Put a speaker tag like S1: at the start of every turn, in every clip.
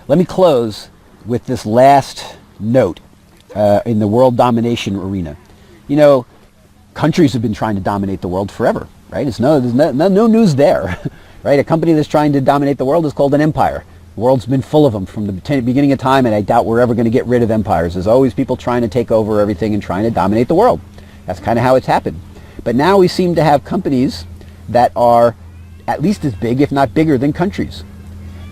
S1: Let me close with this last note in the world domination arena. You know, countries have been trying to dominate the world forever, right? There's no news there, right? A company that's trying to dominate the world is called an empire. The world's been full of them from the beginning of time, and I doubt we're ever going to get rid of empires. There's always people trying to take over everything and trying to dominate the world. That's kind of how it's happened. But now we seem to have companies that are at least as big, if not bigger, than countries.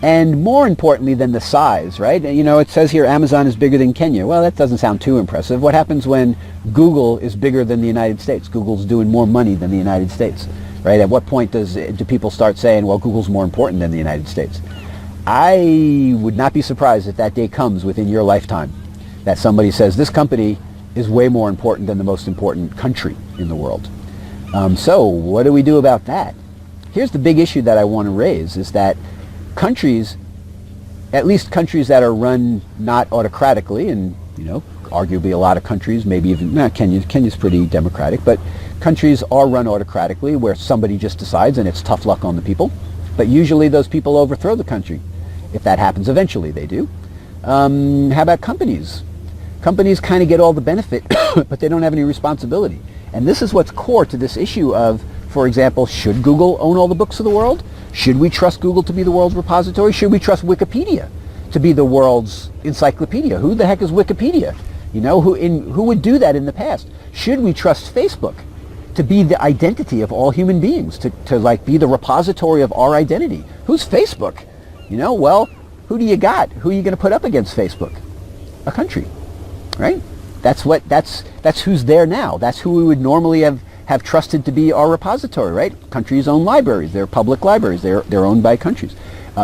S1: And more importantly than the size, right? You know, it says here Amazon is bigger than Kenya. Well, that doesn't sound too impressive. What happens when Google is bigger than the United States? Google's doing more money than the United States, right? At what point do people start saying, well, Google's more important than the United States? I would not be surprised if that day comes within your lifetime, that somebody says this company is way more important than the most important country in the world. So what do we do about that? Here's the big issue that I want to raise, is that countries, at least countries that are run not autocratically, and you know, arguably a lot of countries, maybe even Kenya's pretty democratic, but countries are run autocratically where somebody just decides and it's tough luck on the people. But usually those people overthrow the country. If that happens, eventually they do. How about companies? Companies kind of get all the benefit, but they don't have any responsibility. And this is what's core to this issue of, for example, should Google own all the books of the world? Should we trust Google to be the world's repository? Should we trust Wikipedia to be the world's encyclopedia? Who the heck is Wikipedia? You know, who would do that in the past? Should we trust Facebook to be the identity of all human beings, to like be the repository of our identity? Who's Facebook? You know, well, who do you got? Who are you going to put up against Facebook? A country, right? That's who's there now. That's who we would normally have trusted to be our repository, right? Countries own libraries. They're public libraries. They're owned by countries.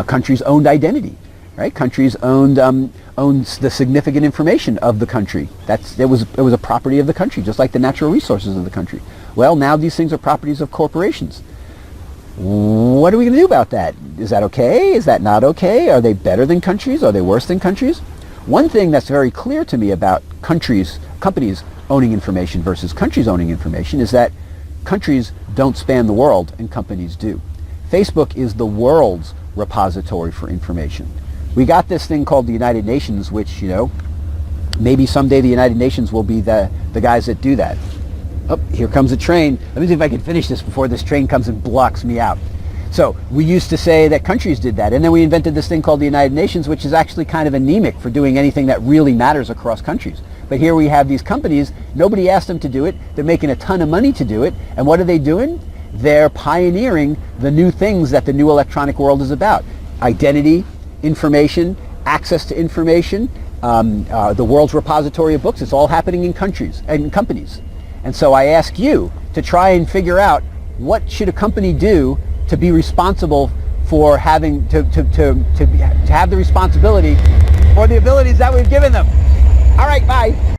S1: Countries owned identity, right? Countries owns the significant information of the country. It was a property of the country, just like the natural resources of the country. Well, now these things are properties of corporations. What are we going to do about that? Is that okay? Is that not okay? Are they better than countries? Are they worse than countries? One thing that's very clear to me about companies owning information versus countries owning information is that countries don't span the world and companies do. Facebook is the world's repository for information. We got this thing called the United Nations, which, you know, maybe someday the United Nations will be the guys that do that. Oh, here comes a train. Let me see if I can finish this before this train comes and blocks me out. So we used to say that countries did that, and then we invented this thing called the United Nations, which is actually kind of anemic for doing anything that really matters across countries. But here we have these companies, nobody asked them to do it, they're making a ton of money to do it, and what are they doing? They're pioneering the new things that the new electronic world is about. Identity, information, access to information, the world's repository of books. It's all happening in countries and companies. And so I ask you to try and figure out, what should a company do to be responsible for having to have the responsibility for the abilities that we've given them. All right, bye.